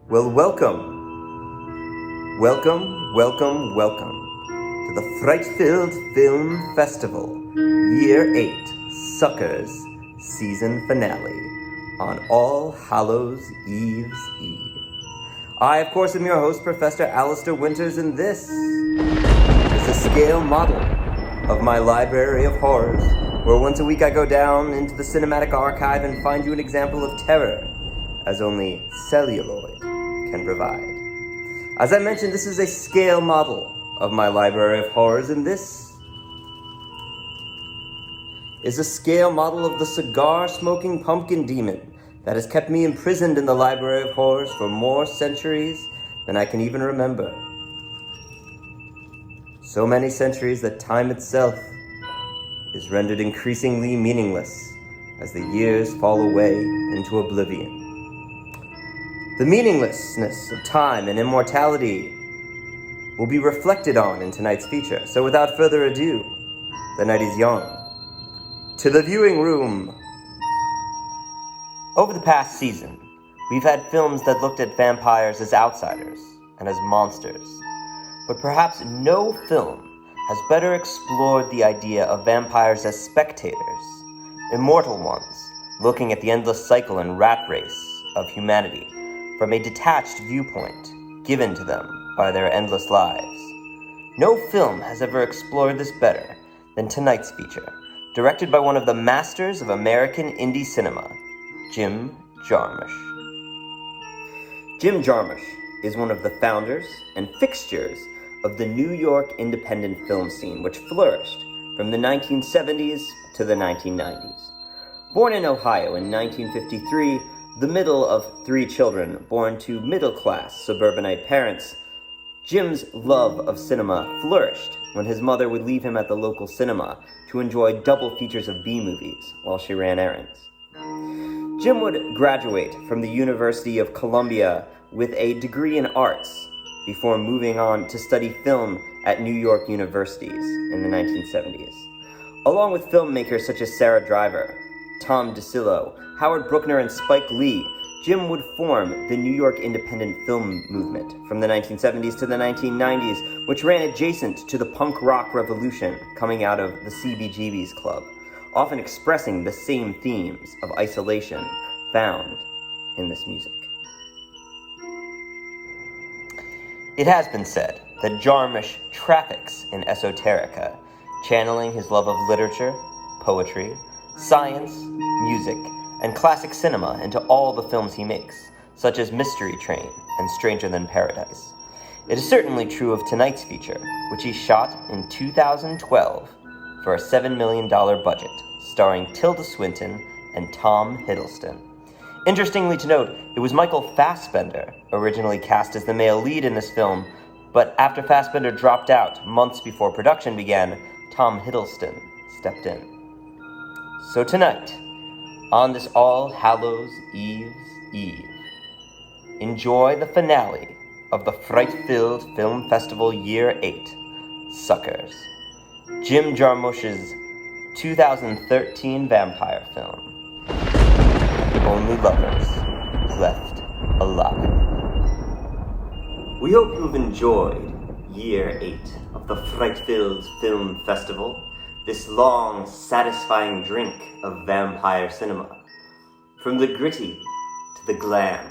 Well, welcome to the Fright-Filled Film Festival, Year 8, Suckers, Season Finale, on All Hallows Eve's Eve. I, of course, am your host, Professor Alistair Winters, and this is a scale model of my library of horrors, where once a week I go down into the cinematic archive and find you an example of terror, as only celluloid can provide. As I mentioned, this is a scale model of my library of horrors, and this is a scale model of the cigar-smoking pumpkin demon that has kept me imprisoned in the library of horrors for more centuries than I can even remember. So many centuries that time itself is rendered increasingly meaningless as the years fall away into oblivion. The meaninglessness of time and immortality will be reflected on in tonight's feature. So without further ado, the night is young. To the viewing room. Over the past season, we've had films that looked at vampires as outsiders and as monsters. But perhaps no film has better explored the idea of vampires as spectators, immortal ones, looking at the endless cycle and rat race of humanity from a detached viewpoint given to them by their endless lives. No film has ever explored this better than tonight's feature, directed by one of the masters of American indie cinema, Jim Jarmusch. Jim Jarmusch is one of the founders and fixtures of the New York independent film scene, which flourished from the 1970s to the 1990s. Born in Ohio in 1953, the middle of three children born to middle-class suburbanite parents, Jim's love of cinema flourished when his mother would leave him at the local cinema to enjoy double features of B-movies while she ran errands. Jim would graduate from the University of Columbia with a degree in arts before moving on to study film at New York universities in the 1970s. Along with filmmakers such as Sarah Driver, Tom DeSillo, Howard Brookner, and Spike Lee, Jim would form the New York independent film movement from the 1970s to the 1990s, which ran adjacent to the punk rock revolution coming out of the CBGB's Club, often expressing the same themes of isolation found in this music. It has been said that Jarmusch traffics in esoterica, channeling his love of literature, poetry, science, music, and classic cinema into all the films he makes, such as Mystery Train and Stranger Than Paradise. It is certainly true of tonight's feature, which he shot in 2012 for a $7 million budget, starring Tilda Swinton and Tom Hiddleston. Interestingly to note, it was Michael Fassbender originally cast as the male lead in this film, but after Fassbender dropped out months before production began, Tom Hiddleston stepped in. So tonight, on this All Hallows Eve's Eve, enjoy the finale of the Fright-Filled Film Festival Year 8, Suckers, Jim Jarmusch's 2013 vampire film, Only Lovers Left Alive. We hope you've enjoyed Year 8 of the Fright-Filled Film Festival, this long, satisfying drink of vampire cinema. From the gritty to the glam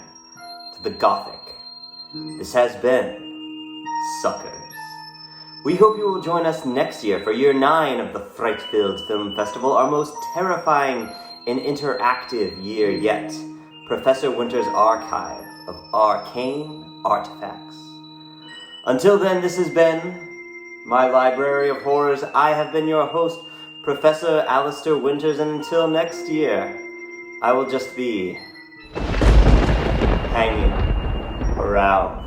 to the gothic, this has been Suckers. We hope you will join us next year for Year 9 of the Fright-Filled Film Festival, our most terrifying and interactive year yet, Professor Winter's archive of arcane artifacts. Until then, this has been my library of horrors. I have been your host, Professor Alistair Winters, and until next year, I will just be hanging around.